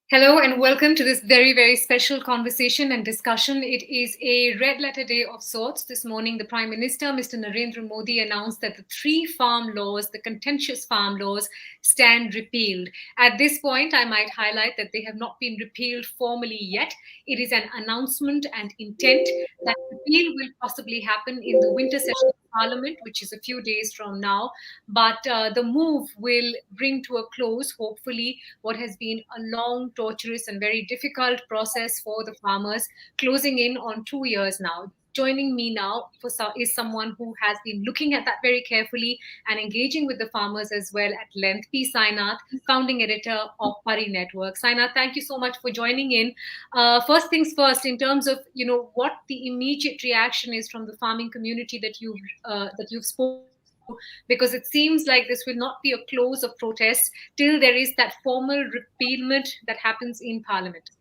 Hello and welcome to this very, very special conversation and discussion. It is a red letter day of sorts. This morning, the Prime Minister, Mr. Narendra Modi, announced that the three farm laws, the contentious farm laws, stand repealed. At this point, I might highlight that they have not been repealed formally yet. It is an announcement and intent that repeal will possibly happen in the winter session of Parliament, which is a few days from now. But the move will bring to a close, hopefully, what has been a long, torturous, and very difficult process for the farmers, closing in on 2 years now. Joining me now is someone who has been looking at that very carefully and engaging with the farmers as well at length. P. Sainath, founding editor of Pari Network. Sainath, thank you so much for joining in. First things first, in terms of what the immediate reaction is from the farming community that you've spoken to, because it seems like this will not be a close of protests till there is that formal repealment that happens in Parliament.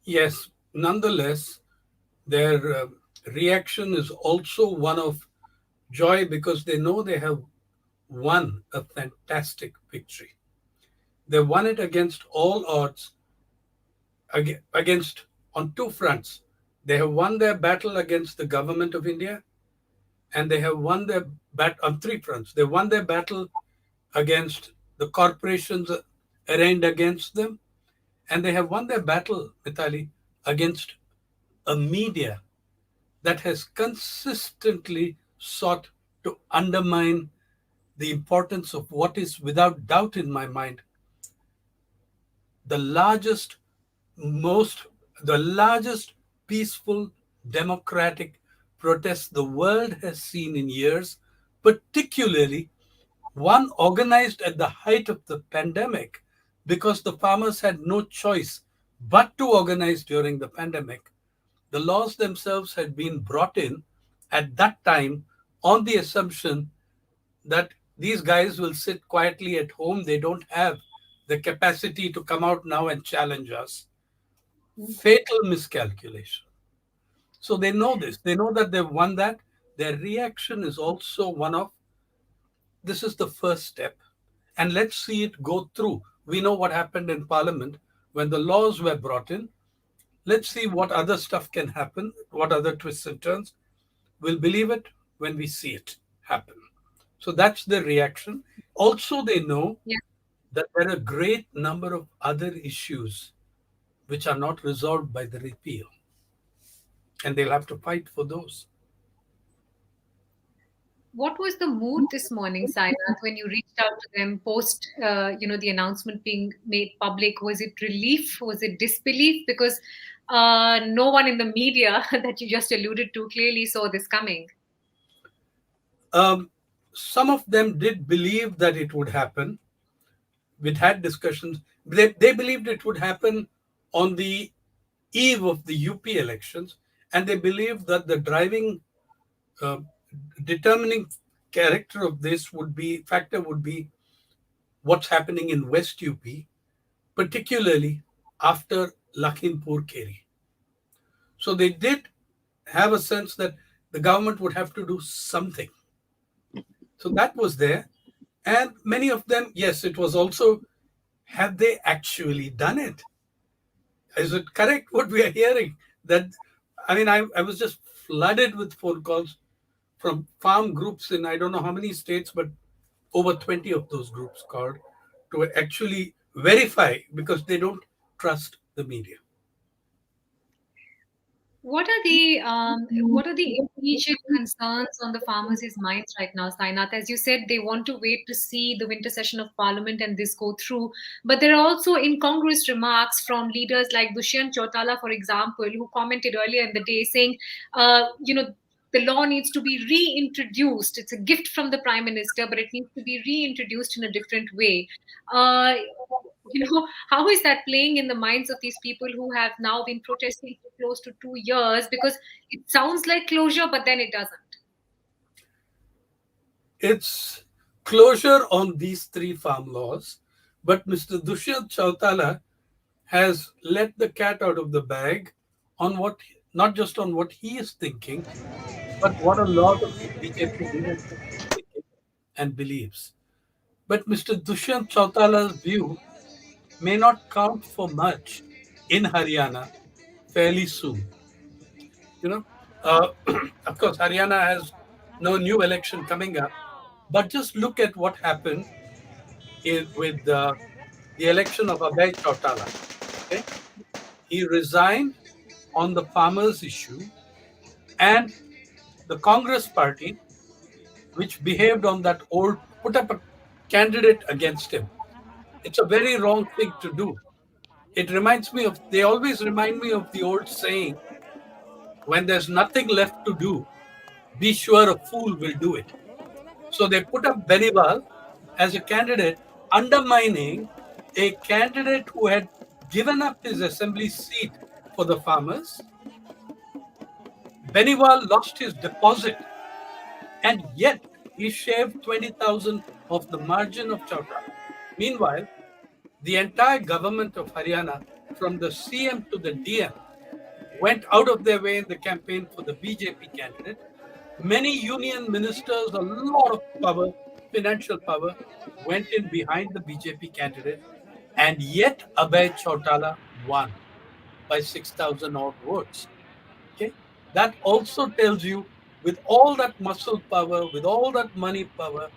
Yes, nonetheless, their reaction is also one of joy because they know they have won a fantastic victory. They won it against all odds, against on two fronts. They have won their battle against the government of India, and they have won their battle on three fronts. They won their battle against the corporations arraigned against them, and they have won their battle, Mitali, against a media that has consistently sought to undermine the importance of what is, without doubt in my mind, the largest, most, the largest peaceful democratic protest the world has seen in years, particularly one organized at the height of the pandemic because the farmers had no choice but to organize during the pandemic. The laws themselves had been brought in at that time on the assumption that these guys will sit quietly at home. They don't have the capacity to come out now and challenge us. Fatal miscalculation. So they know this. They know that they've won that. Their reaction is also one of this is the first step. And let's see it go through. We know what happened in Parliament when the laws were brought in. Let's see what other stuff can happen, what other twists and turns. We'll believe it when we see it happen. So that's the reaction. Also, they know Yeah. that there are a great number of other issues which are not resolved by the repeal, and they'll have to fight for those. What was the mood this morning, Sainath, when you reached out to them post, the announcement being made public? Was it relief? Was it disbelief? Because no one in the media that you just alluded to clearly saw this coming. Um, some of them did believe that it would happen. We'd had discussions. They believed it would happen on the eve of the UP elections, and they believed that the driving, uh, determining character of this would be factor would be what's happening in West UP, particularly after Lakhimpur Kheri. So they did have a sense that the government would have to do something. So that was there. And many of them, yes, it was also, have they actually done it? Is it correct what we are hearing? That, I mean, I was just flooded with phone calls from farm groups in I don't know how many states, but over 20 of those groups called to actually verify because they don't trust the media. What are the immediate concerns on the farmers' minds right now, Sainath? As you said, they want to wait to see the winter session of Parliament and this go through. But there are also incongruous remarks from leaders like Dushyant Chautala, for example, who commented earlier in the day saying, the law needs to be reintroduced. It's a gift from the Prime Minister, but it needs to be reintroduced in a different way. Uh, how is that playing in the minds of these people who have now been protesting for close to 2 years? Because it sounds like closure, but then it doesn't. It's closure on these three farm laws, but Mr. Dushyant Chautala has let the cat out of the bag on what, not just on what he is thinking, but what a lot of the BJP leadership is thinking and believes. But Mr. Dushyant Chautala's view may not count for much in Haryana fairly soon. You know, uh, of course, Haryana has no new election coming up, but just look at what happened with the election of Abhay Chautala. Okay? He resigned on the farmers' issue, and the Congress party, which behaved on that old, put up a candidate against him. It's a very wrong thing to do. It reminds me of, they always remind me of the old saying, when there's nothing left to do, be sure a fool will do it. So they put up Benival as a candidate, undermining a candidate who had given up his assembly seat for the farmers. Benival lost his deposit, and yet he shaved 20,000 of the margin of Chautala. Meanwhile, the entire government of Haryana, from the CM to the DM, went out of their way in the campaign for the BJP candidate. Many union ministers, a lot of power, financial power, went in behind the BJP candidate, and yet Abhay Chautala won by 6,000 odd votes. Okay, that also tells you, with all that muscle power, with all that money power,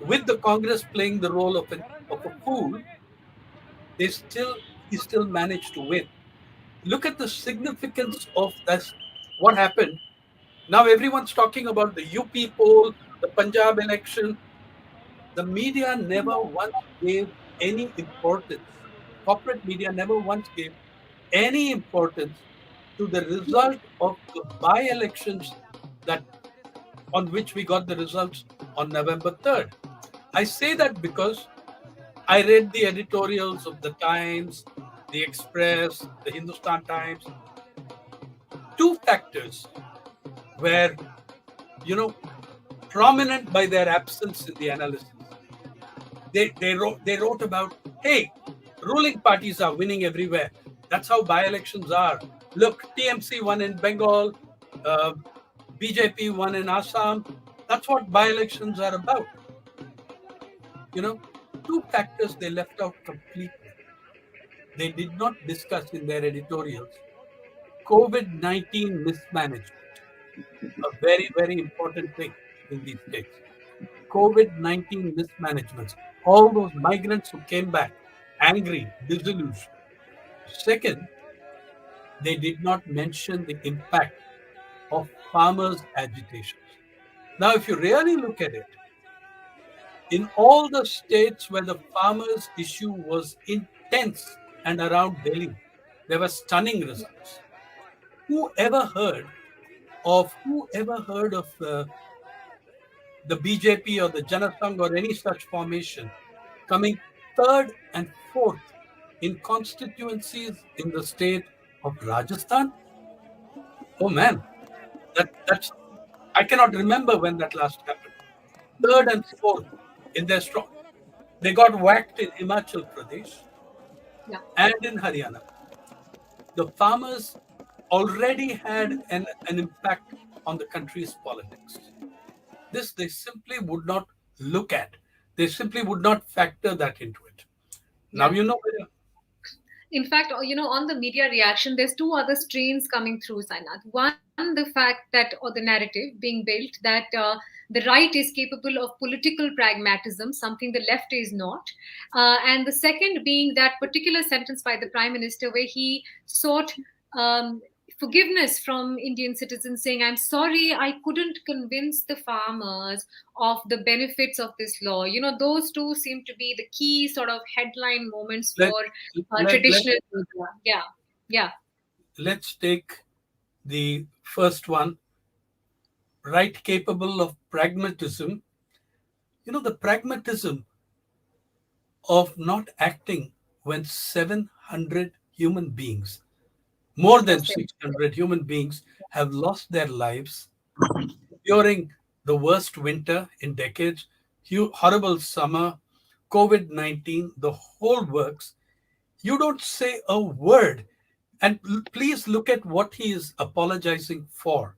with the Congress playing the role of a fool, he still managed to win. Look at the significance of this. What happened? Now everyone's talking about the UP poll, the Punjab election. The media never once gave any importance. Corporate media never once gave any importance to the result of the by-elections that on which we got the results on November 3rd. I say that because I read the editorials of the Times, the Express, the Hindustan Times. Two factors were, you know, prominent by their absence in the analysis. They wrote about, hey, ruling parties are winning everywhere. That's how by-elections are. Look, TMC won in Bengal, uh, BJP won in Assam. That's what by-elections are about. You know, two factors they left out completely. They did not discuss in their editorials COVID-19 mismanagement, a very, very important thing in these states. COVID-19 mismanagements, all those migrants who came back angry, disillusioned. Second, they did not mention the impact of farmers' agitations. Now, if you really look at it, in all the states where the farmers' issue was intense and around Delhi, there were stunning results. Who ever heard of the BJP or the Janasangh or any such formation coming third and fourth in constituencies in the state of Rajasthan? Oh man, that's I cannot remember when that last happened. Third and fourth in their strong. They got whacked in Himachal Pradesh Yeah. and in Haryana. The farmers already had an impact on the country's politics. This they simply would not look at. They simply would not factor that into it. Now Yeah. you know where. In fact, on the media reaction, there's two other strains coming through, Sainath. One, the fact that, or the narrative being built that the right is capable of political pragmatism, something the left is not. And the second being that particular sentence by the Prime Minister where he sought forgiveness from Indian citizens, saying, I'm sorry, I couldn't convince the farmers of the benefits of this law. Those two seem to be the key sort of headline moments let, for let, let, traditional media. Yeah, yeah, let's take the first one, right capable of pragmatism. You know, the pragmatism of not acting when 700 human beings, more than that's it. 600 human beings, have lost their lives during the worst winter in decades, horrible summer, COVID-19, the whole works. You don't say a word. And please look at what he is apologizing for.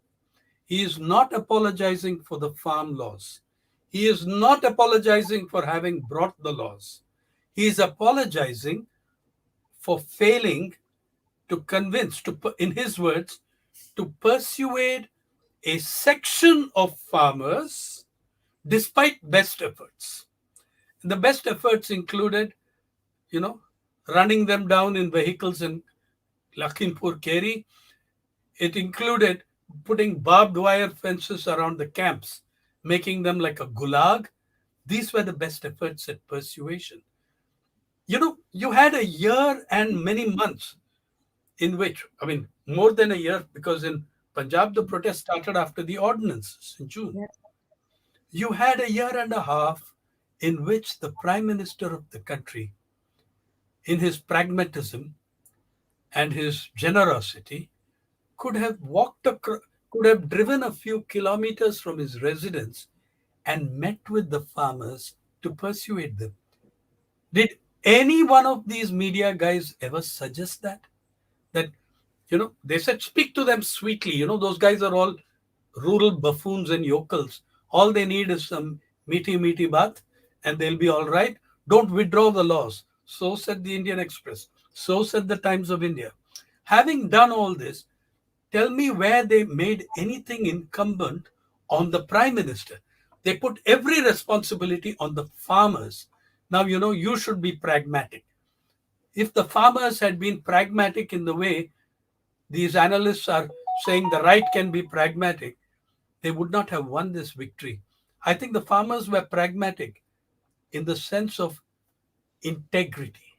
He is not apologizing for the farm laws. He is not apologizing for having brought the laws. He is apologizing for failing to convince, in his words, to persuade a section of farmers despite best efforts. The best efforts included, you know, running them down in vehicles in Lakhimpur Keri. It included putting barbed wire fences around the camps, making them like a gulag. These were the best efforts at persuasion. You had a year and many months in which, I mean, more than a year, because in Punjab, the protest started after the ordinances in June. Yes. You had a year and a half in which the Prime Minister of the country, in his pragmatism and his generosity, could have could have driven a few kilometers from his residence and met with the farmers to persuade them. Did any one of these media guys ever suggest that? That, they said, speak to them sweetly. Those guys are all rural buffoons and yokels. All they need is some meaty bath and they'll be all right. Don't withdraw the laws. So said the Indian Express. So said the Times of India. Having done all this, tell me where they made anything incumbent on the Prime Minister. They put every responsibility on the farmers. Now, you should be pragmatic. If the farmers had been pragmatic in the way these analysts are saying the right can be pragmatic, they would not have won this victory. I think the farmers were pragmatic in the sense of integrity.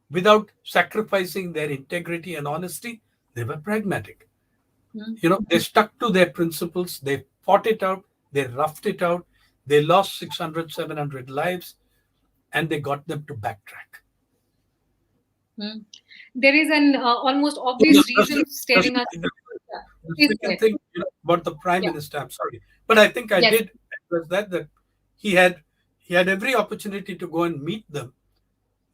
Without sacrificing their integrity and honesty, they were pragmatic. They stuck to their principles, they fought it out, they roughed it out, they lost 600, 700 lives, and they got them to backtrack. There is an almost The, obvious the, reason staring us. the, Yeah. the Please go second ahead. thing about the Prime Yeah. Minister, I'm sorry, but I think I Yes. did was that he had every opportunity to go and meet them.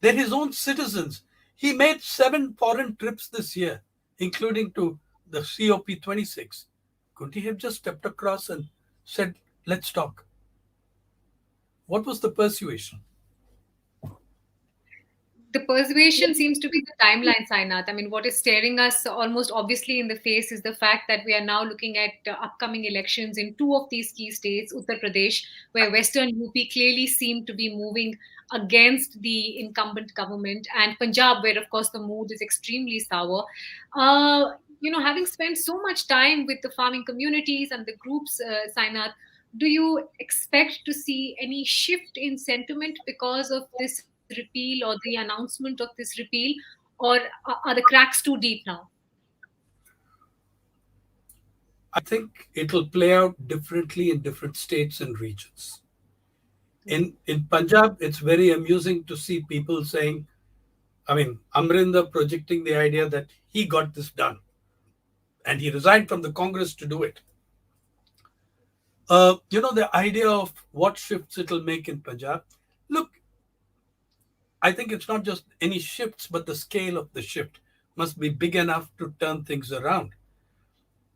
They're his own citizens. He made 7 foreign trips this year, including to the COP26. Couldn't he have just stepped across and said, let's talk? What was the persuasion? The persuasion seems to be the timeline, Sainath. I mean, what is staring us almost obviously in the face is the fact that we are now looking at upcoming elections in two of these key states, Uttar Pradesh, where Western UP clearly seem to be moving against the incumbent government, and Punjab, where, of course, the mood is extremely sour. Having spent so much time with the farming communities and the groups, Sainath, do you expect to see any shift in sentiment because of this repeal or the announcement of this repeal, or are the cracks too deep now? I think it'll play out differently in different states and regions. In Punjab, it's very amusing to see people saying, I mean, Amrinder projecting the idea that he got this done and he resigned from the Congress to do it. The idea of what shifts it'll make in Punjab. Look, I think it's not just any shifts, but the scale of the shift must be big enough to turn things around.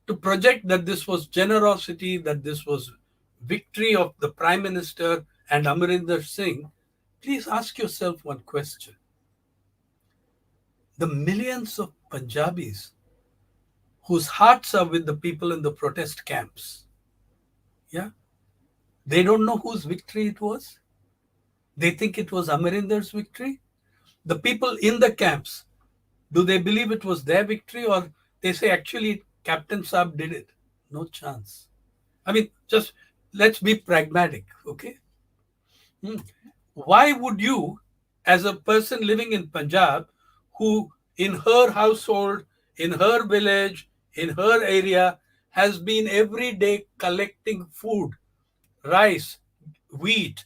To project that this was generosity, that this was victory of the Prime Minister and Amarinder Singh, please ask yourself one question. The millions of Punjabis whose hearts are with the people in the protest camps, yeah, they don't know whose victory it was. They think it was Amarinder's victory. The people in the camps, do they believe it was their victory, or they say actually Captain Saab did it? No chance. I mean, just let's be pragmatic, okay? Why would you, as a person living in Punjab, who in her household, in her village, in her area, has been every day collecting food, rice, wheat,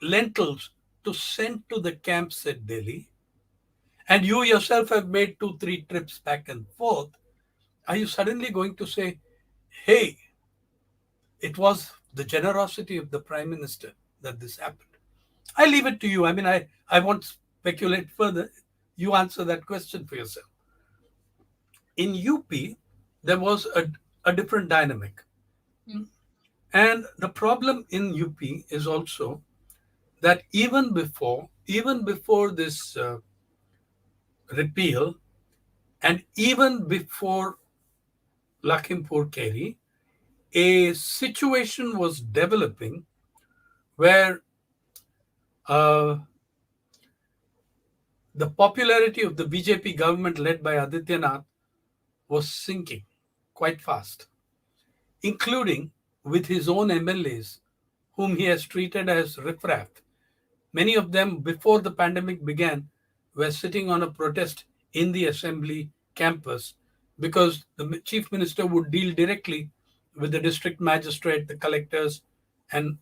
lentils to send to the camps at Delhi, and you yourself have made 2, 3 trips back and forth, are you suddenly going to say, hey, it was the generosity of the Prime Minister that this happened? I leave it to you. I mean, I won't speculate further. You answer that question for yourself. In UP, there was a different dynamic. And the problem in UP is also that even before this repeal, and even before Lakhimpur Kheri, a situation was developing where uh, the popularity of the BJP government led by Adityanath was sinking quite fast, including with his own MLAs, whom he has treated as riffraff. Many of them, before the pandemic began, were sitting on a protest in the assembly campus because the chief minister would deal directly with the district magistrate, the collectors, and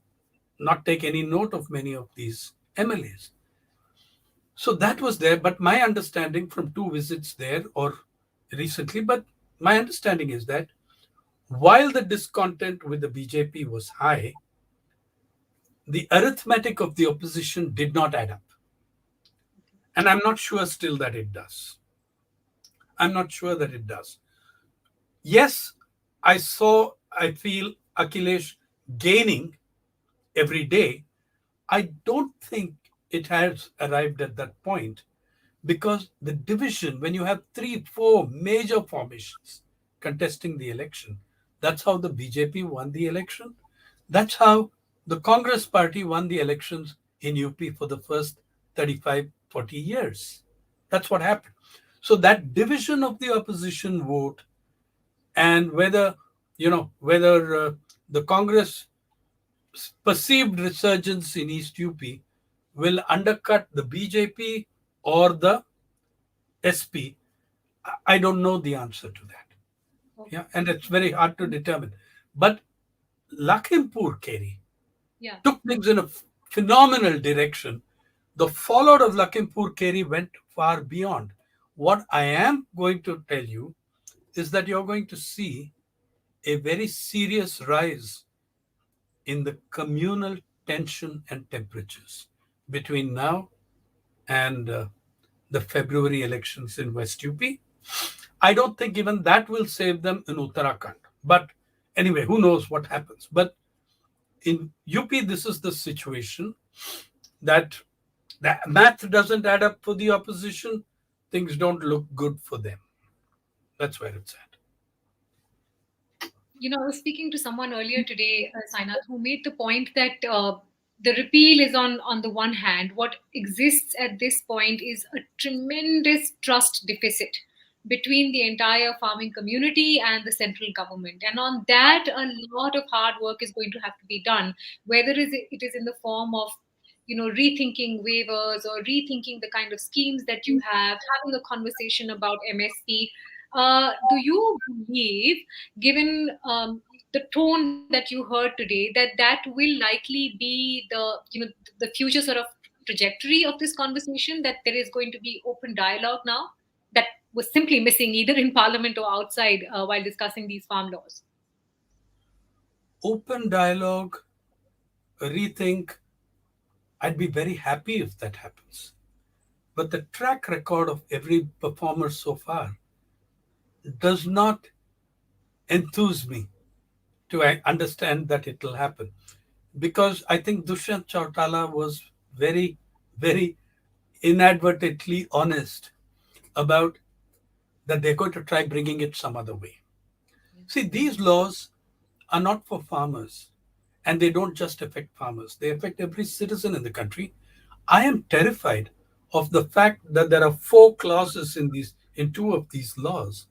not take any note of many of these MLAs. So that was there, but my understanding from two visits there or recently, but my understanding is that while the discontent with the BJP was high, the arithmetic of the opposition did not add up. And I'm not sure still that it does. I'm not sure that it does. Yes, I feel Akhilesh gaining every day. I don't think it has arrived at that point because the division, when you have three, four major formations contesting the election, that's how the BJP won the election. That's how the Congress party won the elections in UP for the first 35, 40 years. That's what happened. So that division of the opposition vote and whether the Congress perceived resurgence in East UP will undercut the BJP or the SP, I don't know the answer to that. Okay. Yeah, and it's very hard to determine. But Lakhimpur Kheri Yeah. took things in a phenomenal direction. The fallout of Lakhimpur Kheri went far beyond. What I am going to tell you is that you're going to see a very serious rise in the communal tension and temperatures between now and the February elections in West UP. I don't think even that will save them in Uttarakhand. But anyway, who knows what happens. But in UP, this is the situation that the math doesn't add up for the opposition. Things don't look good for them. That's where it's at. I was speaking to someone earlier today, Sainath, who made the point that the repeal is on the one hand. What exists at this point is a tremendous trust deficit between the entire farming community and the central government. And on that, a lot of hard work is going to have to be done, whether it is in the form of rethinking waivers or rethinking the kind of schemes that you have, having a conversation about MSP. Do you believe, given the tone that you heard today, that will likely be the future sort of trajectory of this conversation, that there is going to be open dialogue now that was simply missing either in parliament or outside while discussing these farm laws? Open dialogue, rethink, I'd be very happy if that happens. But the track record of every performer so far does not enthuse me to understand that it will happen. Because I think Dushyant Chautala was very, very inadvertently honest about that they're going to try bringing it some other way. See, these laws are not for farmers, and they don't just affect farmers, they affect every citizen in the country. I am terrified of the fact that there are four clauses in two of these laws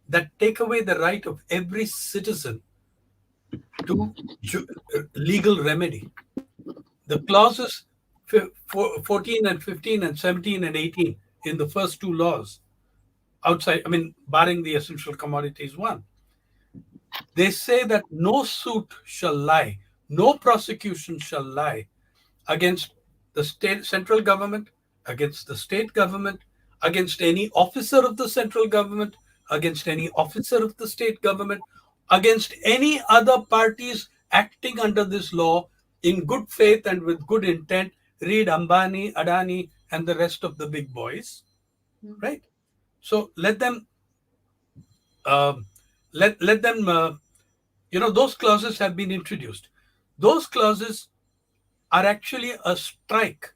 that take away the right of every citizen to legal remedy. The clauses 14 and 15 and 17 and 18 in the first two laws, outside, I mean, barring the essential commodities one, they say that no suit shall lie, no prosecution shall lie against the state central government, against the state government, against any officer of the central government, against any officer of the state government, against any other parties acting under this law in good faith and with good intent. Read Ambani, Adani, and the rest of the big boys, right? So let them um let them those clauses have been introduced. Those clauses are actually a strike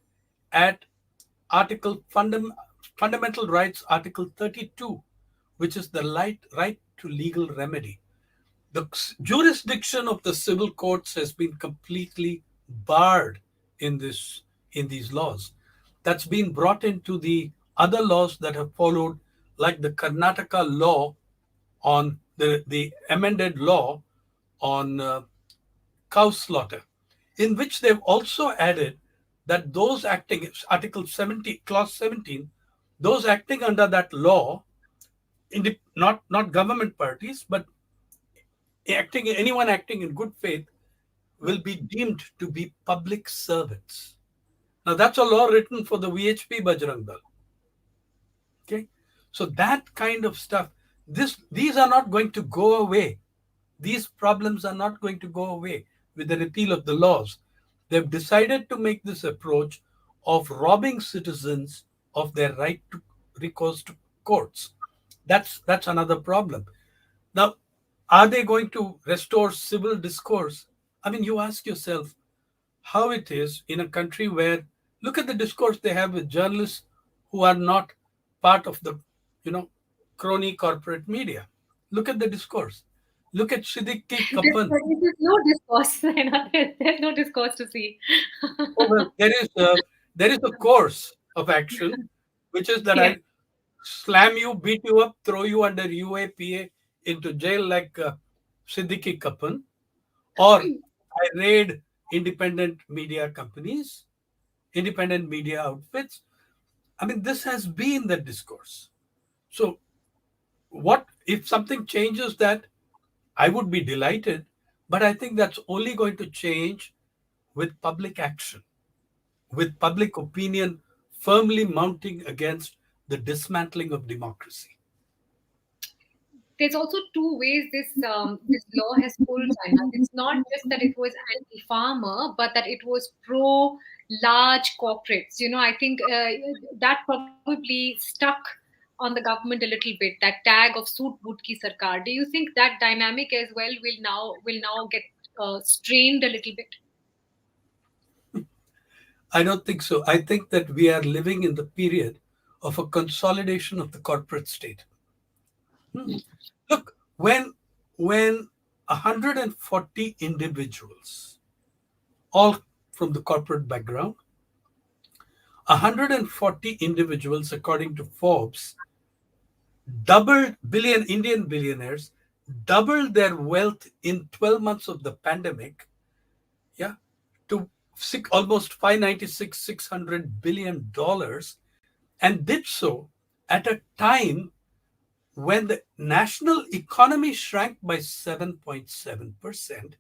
at fundamental rights, Article 32, which is the right to legal remedy. The jurisdiction of the civil courts has been completely barred in these laws. That's been brought into the other laws that have followed, like the Karnataka law on the amended law on cow slaughter, in which they've also added that those acting, Article 70, Clause 17, those acting under that law, not government parties, but anyone acting in good faith, will be deemed to be public servants. Now that's a law written for the VHP Bajrang Dal. Okay, so that kind of stuff. These are not going to go away. These problems are not going to go away with the repeal of the laws. They've decided to make this approach of robbing citizens of their right to recourse to courts. That's another problem. Now, are they going to restore civil discourse? I mean, you ask yourself how it is in a country where, look at the discourse they have with journalists who are not part of the, crony corporate media. Look at the discourse. Look at Siddiqui Kappan. There's no discourse. There's no discourse to see. Oh, well, there is a course of action, which is that Yes. I slam you, beat you up, throw you under UAPA into jail like Siddiqui Kappan, or I raid independent media companies, independent media outfits. I mean, this has been the discourse. So, what if something changes that? I would be delighted, but I think that's only going to change with public action, with public opinion firmly mounting against the dismantling of democracy. There's also two ways this law has pulled China. It's not just that it was anti-farmer, but that it was pro large corporates. I think that probably stuck on the government a little bit. That tag of "Soot Boot Ki Sarkar." Do you think that dynamic as well will now get strained a little bit? I don't think so. I think that we are living in the period of a consolidation of the corporate state. Look, when 140 individuals, all from the corporate background, 140 individuals, according to Forbes, doubled Indian billionaires doubled their wealth in 12 months of the pandemic, yeah, to almost 596 $600 billion, and did so at a time when the national economy shrank by 7.7%.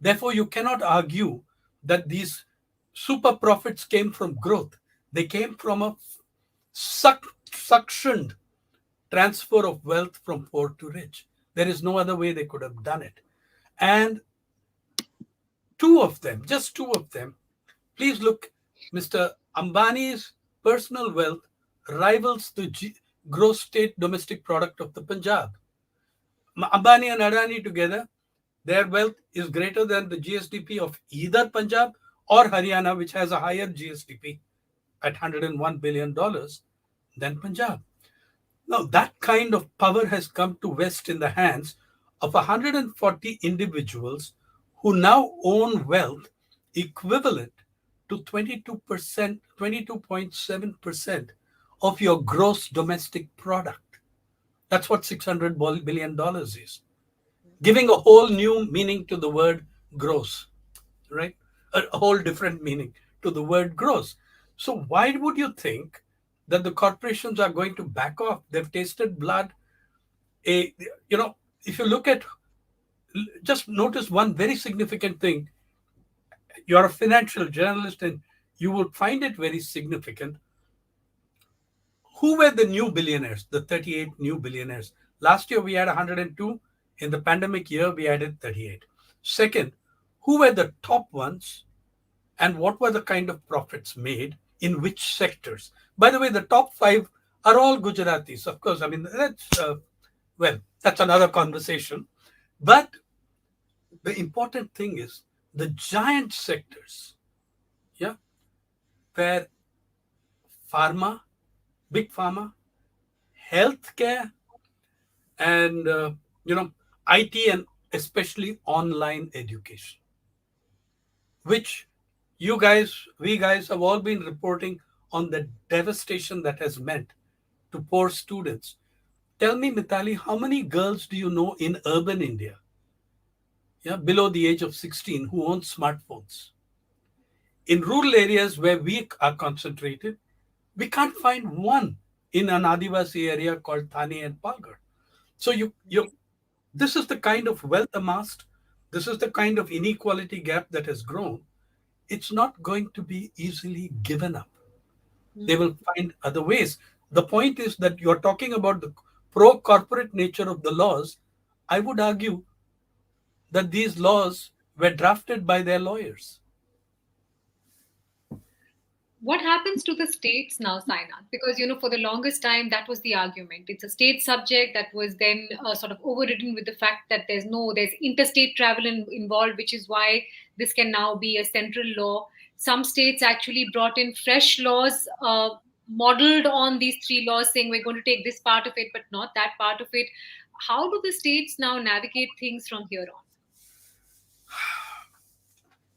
Therefore, you cannot argue that these super profits came from growth. They came from a suctioned transfer of wealth from poor to rich. There is no other way they could have done it. And just two of them, please look, Mr. Ambani's personal wealth rivals the gross state domestic product of the Punjab. Ambani and Adani together, their wealth is greater than the GSDP of either Punjab or Haryana, which has a higher GSDP at $101 billion than Punjab. Now, that kind of power has come to vest in the hands of 140 individuals who now own wealth equivalent to 22%, 22.7% of your gross domestic product. That's what $600 billion is. Giving a whole new meaning to the word gross, right? A whole different meaning to the word gross. So why would you think that the corporations are going to back off? They've tasted blood. If you look at, just notice one very significant thing. You're a financial journalist and you would find it very significant. Who were the new billionaires, the 38 new billionaires? Last year we had 102. In the pandemic year, we added 38. Second, who were the top ones and what were the kind of profits made in which sectors? By the way, the top 5 are all Gujaratis. Of course, I mean, that's another conversation. But the important thing is the giant sectors, yeah, where pharma, big pharma, healthcare, and IT, and especially online education, which we guys have all been reporting on the devastation that has meant to poor students. Tell me, Mitali, how many girls do you know in urban India, yeah, below the age of 16, who own smartphones? In rural areas where we are concentrated, we can't find one in an Adivasi area called Thane and Palghar. So this is the kind of wealth amassed. This is the kind of inequality gap that has grown. It's not going to be easily given up. They will find other ways. The point is that you're talking about the pro corporate nature of the laws. I would argue that these laws were drafted by their lawyers. What happens to the states now, Sainath? Because, for the longest time, that was the argument. It's a state subject that was then sort of overridden with the fact that there's interstate travel involved, which is why this can now be a central law. Some states actually brought in fresh laws modeled on these three laws, saying we're going to take this part of it, but not that part of it. How do the states now navigate things from here on?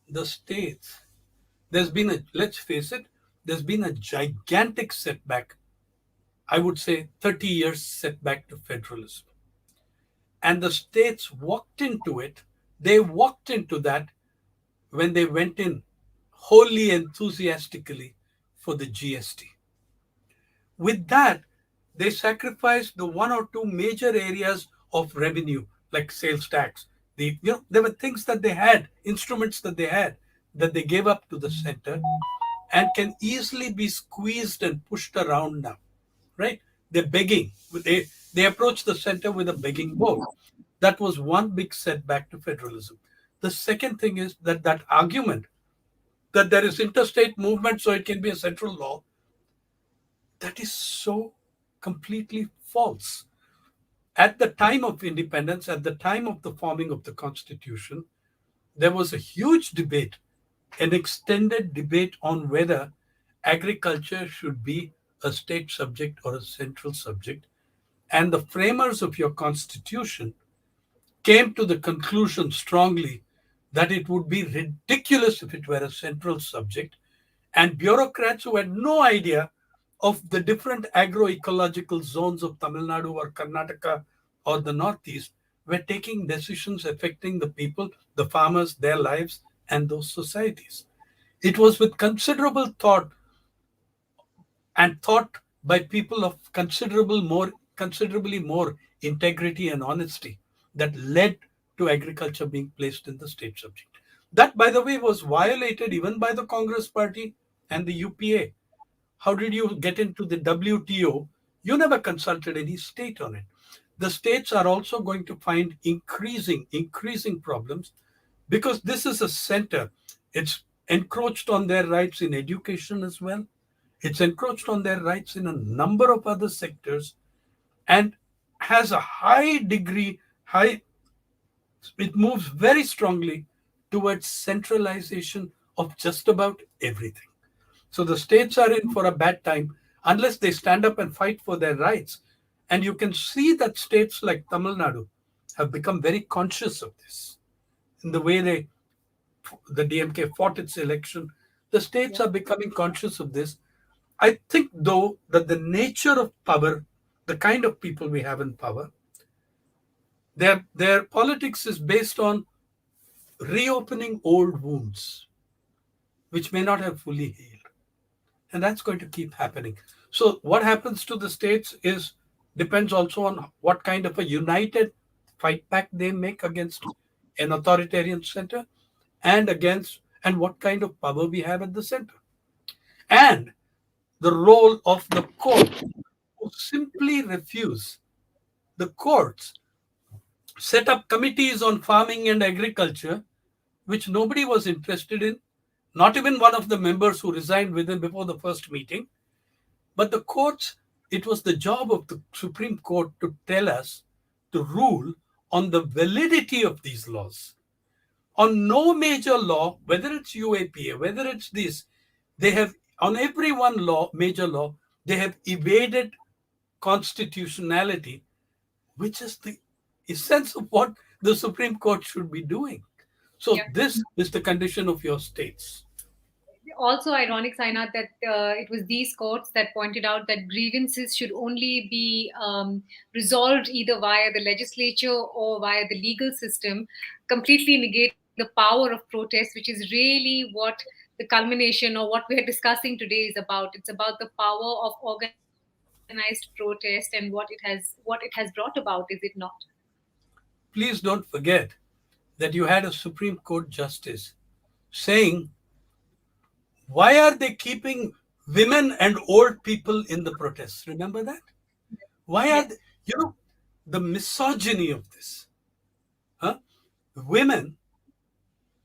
The states, let's face it, there's been a gigantic setback. I would say 30 years setback to federalism. And the states walked into it. They walked into that when they went in wholly enthusiastically for the GST. With that, they sacrificed the one or two major areas of revenue, like sales tax. There were things that they had, instruments that they had, that they gave up to the center and can easily be squeezed and pushed around now, right? They're begging. They approach the center with a begging bowl. That was one big setback to federalism. The second thing is that argument that there is interstate movement, so it can be a central law, that is so completely false. At the time of independence, at the time of the forming of the Constitution, there was a huge debate, an extended debate on whether agriculture should be a state subject or a central subject. And the framers of your Constitution came to the conclusion strongly that it would be ridiculous if it were a central subject. And bureaucrats who had no idea of the different agroecological zones of Tamil Nadu or Karnataka or the Northeast were taking decisions affecting the people, the farmers, their lives, and those societies. It was with considerable thought and thought by people of considerably more integrity and honesty that led to agriculture being placed in the state subject. That, by the way, was violated even by the Congress Party and the UPA. How did you get into the WTO? You never consulted any state on it. The states are also going to find increasing problems because this is a center. It's encroached on their rights in education as well. It's encroached on their rights in a number of other sectors and has a it moves very strongly towards centralization of just about everything. So the states are in for a bad time unless they stand up and fight for their rights. And you can see that states like Tamil Nadu have become very conscious of this in the way the DMK fought its election. The states are becoming conscious of this. I think, though, that the nature of power, the kind of people we have in power, their politics is based on reopening old wounds, which may not have fully healed. And that's going to keep happening. So what happens to the states depends also on what kind of a united fight back they make against an authoritarian center and what kind of power we have at the center. And the role of the courts, who simply refuse. The courts set up committees on farming and agriculture, which nobody was interested in, not even one of the members who resigned within before the first meeting. But the courts, it was the job of the Supreme Court to tell us, to rule on the validity of these laws. On no major law, whether it's UAPA, whether it's this, they have, on every major law, They have evaded constitutionality, which is the essence of what the Supreme Court should be doing. So, Yeah. this is the condition of your states. Also ironic, Sainath, that it was these courts that pointed out that grievances should only be resolved either via the legislature or via the legal system, completely negating the power of protest, which is really what the culmination or what we're discussing today is about. It's about the power of organized protest and what it has brought about, is it not? Please don't forget that you had a Supreme Court justice saying, why are they keeping women and old people in the protests? Remember that? Why are Yes. they, the misogyny of this? Huh? Women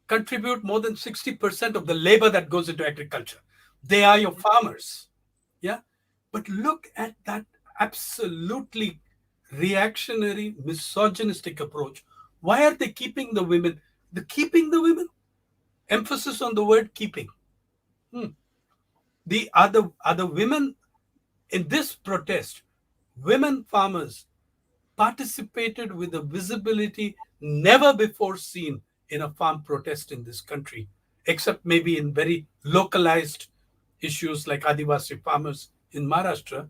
contribute more than 60% of the labor that goes into agriculture. They are your farmers. Yeah. But look at that absolutely reactionary, misogynistic approach. Why are they keeping the women? The keeping the women? Emphasis on the word keeping. Hmm. The other women in this protest, women farmers participated with a visibility never before seen in a farm protest in this country, except maybe in very localized issues like Adivasi farmers in Maharashtra.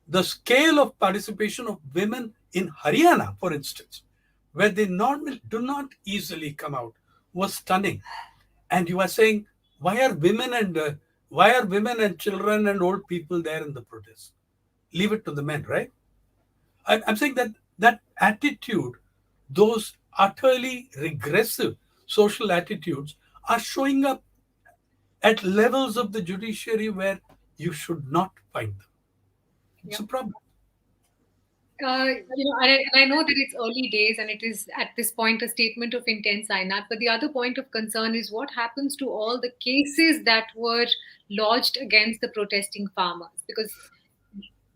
The scale of participation of women in Haryana, for instance, where they normally do not easily come out, was stunning. And you are saying, why are women and children and old people there in the protest? Leave it to the men, right? I'm saying that that attitude, those utterly regressive social attitudes, are showing up at levels of the judiciary where you should not find them. It's Yeah. a problem. And I know that it's early days and it is at this point a statement of intent, Sainath. But the other point of concern is what happens to all the cases that were lodged against the protesting farmers? Because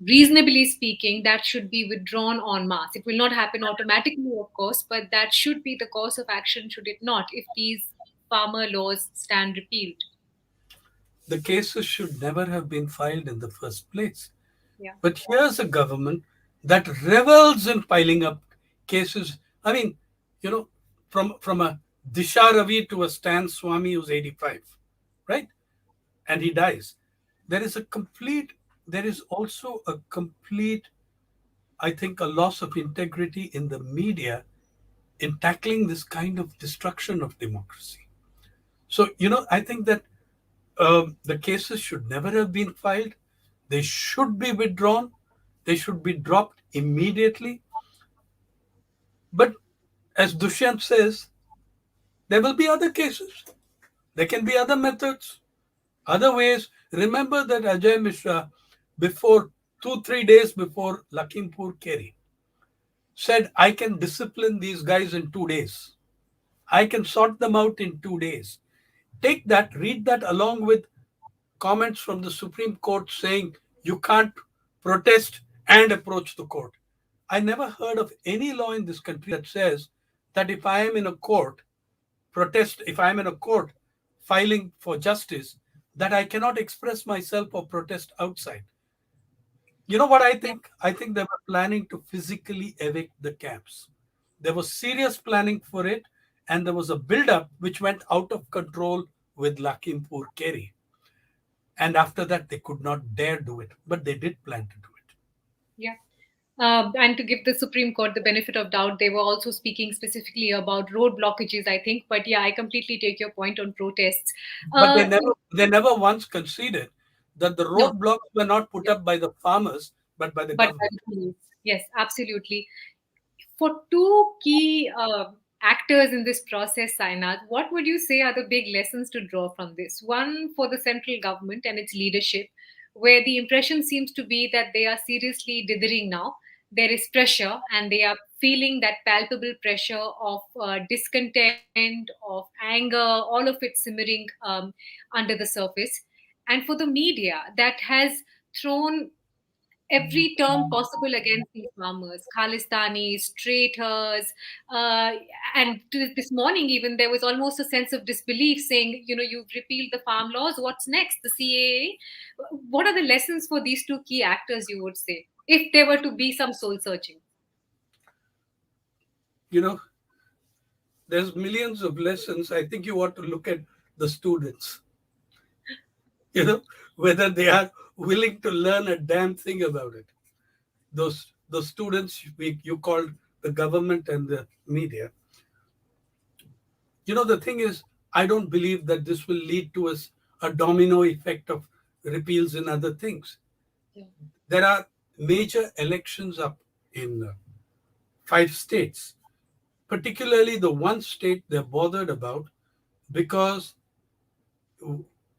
reasonably speaking, that should be withdrawn en masse. It will not happen automatically, of course, but that should be the course of action, should it not, if these farmer laws stand repealed? The cases should never have been filed in the first place. Yeah. But here's a government that revels in piling up cases. I mean, you know, from a Disha Ravi to a Stan Swami who's 85, right? And he dies. There is a complete, there is also a complete, I think, a loss of integrity in the media in tackling this kind of destruction of democracy. So, I think that the cases should never have been filed. They should be withdrawn. They should be dropped immediately. But as Dushyant says, there will be other cases. There can be other methods, other ways. Remember that Ajay Mishra, before 2, 3 days before Lakhimpur Keri, said, I can discipline these guys in 2 days. I can sort them out in 2 days. Take that, read that along with comments from the Supreme Court saying you can't protest and approach the court. I never heard of any law in this country that says that if I am in a court, if I am in a court filing for justice, that I cannot express myself or protest outside. You know what I Yeah. think? I think they were planning to physically evict the camps. There was serious planning for it, and there was a build-up which went out of control with Lakhimpur Keri. And after that, they could not dare do it, but they did plan to do it. Yeah. And to give the Supreme Court the benefit of doubt, they were also speaking specifically about road blockages, I think. But yeah, I completely take your point on protests. But Uh, they never once conceded that the no, roadblocks were not put yeah, up by the farmers, but by the but by government. the police. Yes, absolutely. For two key actors in this process, Sainath, what would you say are the big lessons to draw from this? One, for the central government and its leadership, where the impression seems to be that they are seriously dithering now. There is pressure, and they are feeling that palpable pressure of discontent, of anger, all of it simmering under the surface. And for the media, that has thrown every term possible against these farmers, Khalistanis, traitors, uh, and this morning even there was almost a sense of disbelief, saying, you've repealed the farm laws. What's next? The CAA. What are the lessons for these two key actors? You would say, if there were to be some soul searching. You know, there's millions of lessons. I think you want to look at the students, you know, whether they are willing to learn a damn thing about it. Those students you called the government and the media. The thing is, I don't believe that this will lead to a domino effect of repeals and other things. Yeah. There are major elections up in 5 states, particularly the one state they're bothered about because,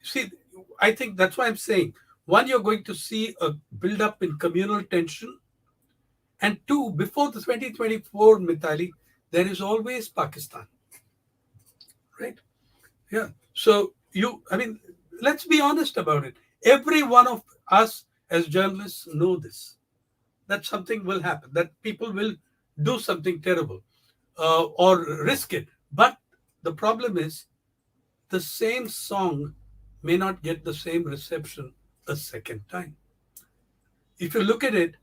see, I think that's why I'm saying, one, you're going to see a build-up in communal tension, and two, before the 2024, Mithali, there is always Pakistan, right? Yeah. So I mean, let's be honest about it. Every one of us as journalists know this, that something will happen, that people will do something terrible or risk it. But the problem is, the same song may not get the same reception a second time. If you look at it,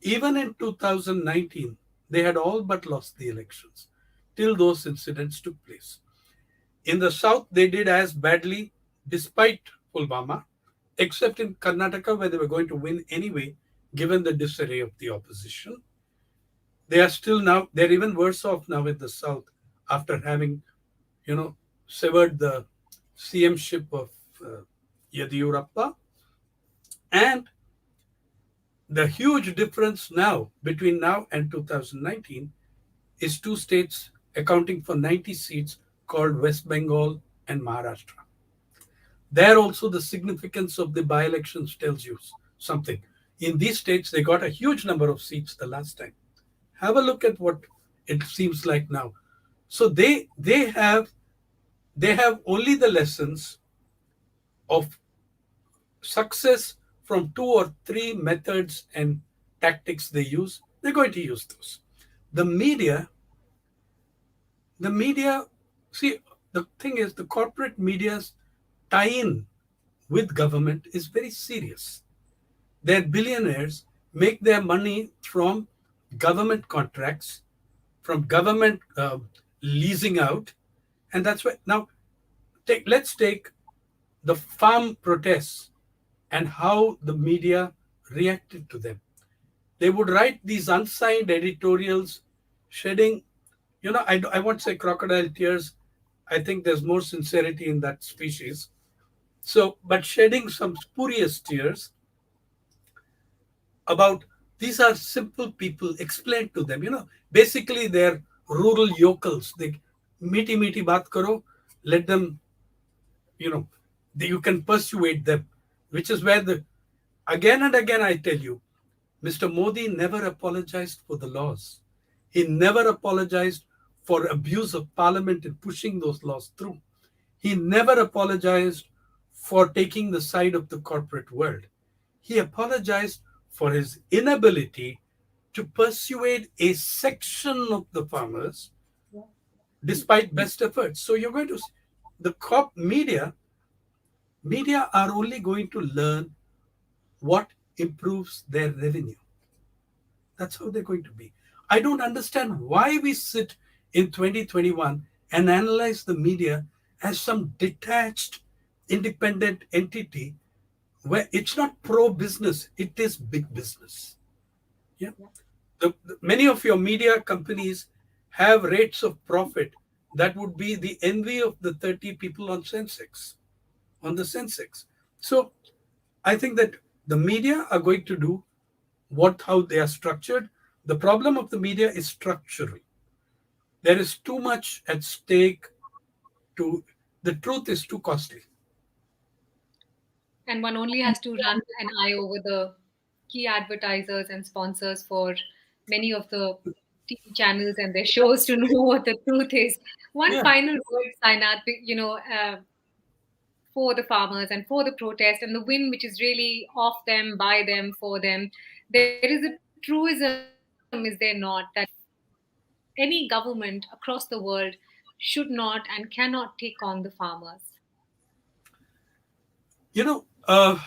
even in 2019, they had all but lost the elections till those incidents took place. In the south, they did as badly despite Pulwama, except in Karnataka, where they were going to win anyway, given the disarray of the opposition. They are still now, they're even worse off now in the south after having, severed the CM-ship of Yadiyurappa. And the huge difference now between now and 2019 is two states accounting for 90 seats called West Bengal and Maharashtra. There also the significance of the by-elections tells you something. In these states, they got a huge number of seats the last time. Have a look at what it seems like now. So they have only the lessons of success from 2 or 3 methods and tactics they use. They're going to use those. The media, see, the thing is, the corporate media's tie-in with government is very serious. Their billionaires make their money from government contracts, from government leasing out, and that's why now let's take the farm protests and how the media reacted to them. They would write these unsigned editorials, shedding, I won't say crocodile tears. I think there's more sincerity in that species. So, but shedding some spurious tears about these are simple people, explain to them. Basically they're rural yokels. They meety meety baat karo, let them, you can persuade them, which is where again and again I tell you, Mr. Modi never apologized for the laws. He never apologized for abuse of parliament in pushing those laws through. He never apologized for taking the side of the corporate world. He apologized for his inability to persuade a section of the farmers despite best efforts. So you're going to, the media are only going to learn what improves their revenue. That's how they're going to be. I don't understand why we sit in 2021 and analyze the media as some detached, independent entity where it's not pro business, it is big business. Yeah. Many of your media companies have rates of profit that would be the envy of the 30 people on the Sensex. So I think that the media are going to do how they are structured. The problem of the media is structural. There is too much at stake. The truth is too costly. And one only has to run an eye over the key advertisers and sponsors for many of the TV channels and their shows to know what the truth is. One Yeah. final word, Sainath, for the farmers and for the protest and the win, which is really of them, by them, for them. There is a truism, is there not, that any government across the world should not and cannot take on the farmers? You know,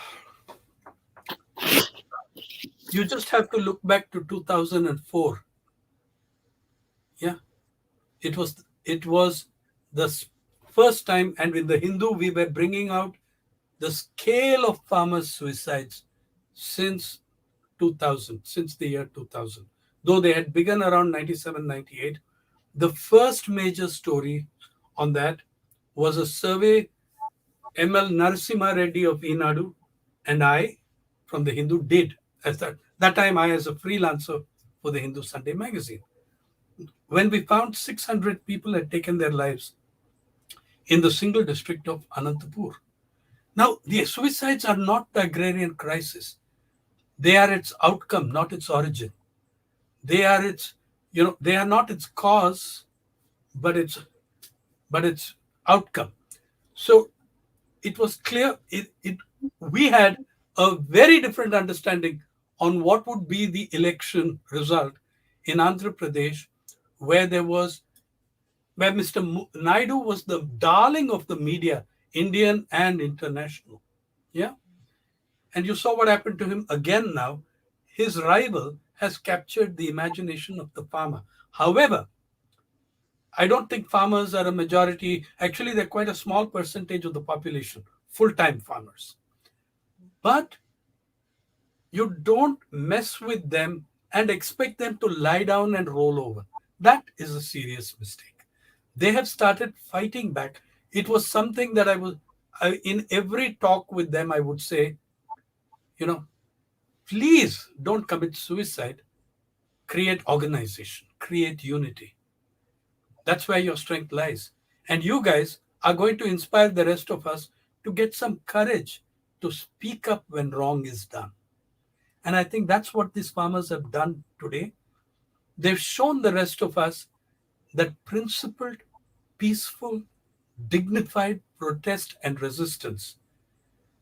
you just have to look back to 2004. Yeah, it was the first time, and with the Hindu, we were bringing out the scale of farmers' suicides since 2000, since the year 2000. Though they had begun around 97, 98, the first major story on that was a survey ML Narasimha Reddy of Enadu and I from the Hindu did. As that time, I as a freelancer for the Hindu Sunday magazine. When we found 600 people had taken their lives in the single district of Anantapur. Now, the suicides are not the agrarian crisis. They are its outcome, not its origin. They are its, they are not its cause, but its outcome. So it was clear we had a very different understanding on what would be the election result in Andhra Pradesh, where Mr. Naidu was the darling of the media, Indian and international. Yeah. And you saw what happened to him again now. His rival has captured the imagination of the farmer. However, I don't think farmers are a majority. Actually, they're quite a small percentage of the population, full time farmers. But you don't mess with them and expect them to lie down and roll over. That is a serious mistake. They have started fighting back. It was something that in every talk with them, I would say, you know, please don't commit suicide. Create organization, create unity. That's where your strength lies. And you guys are going to inspire the rest of us to get some courage to speak up when wrong is done. And I think that's what these farmers have done today. They've shown the rest of us that principled, peaceful, dignified protest and resistance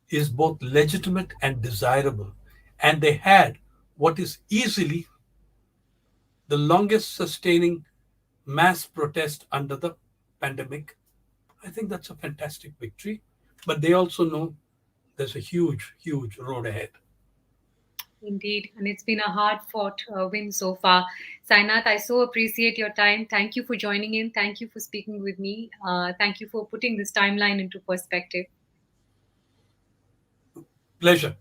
is both legitimate and desirable. And they had what is easily the longest sustaining mass protest under the pandemic. I think that's a fantastic victory. But they also know there's a huge, huge road ahead. Indeed, and it's been a hard fought win so far. Sainath, I so appreciate your time. Thank you for joining in. Thank you for speaking with me. Thank you for putting this timeline into perspective. Pleasure.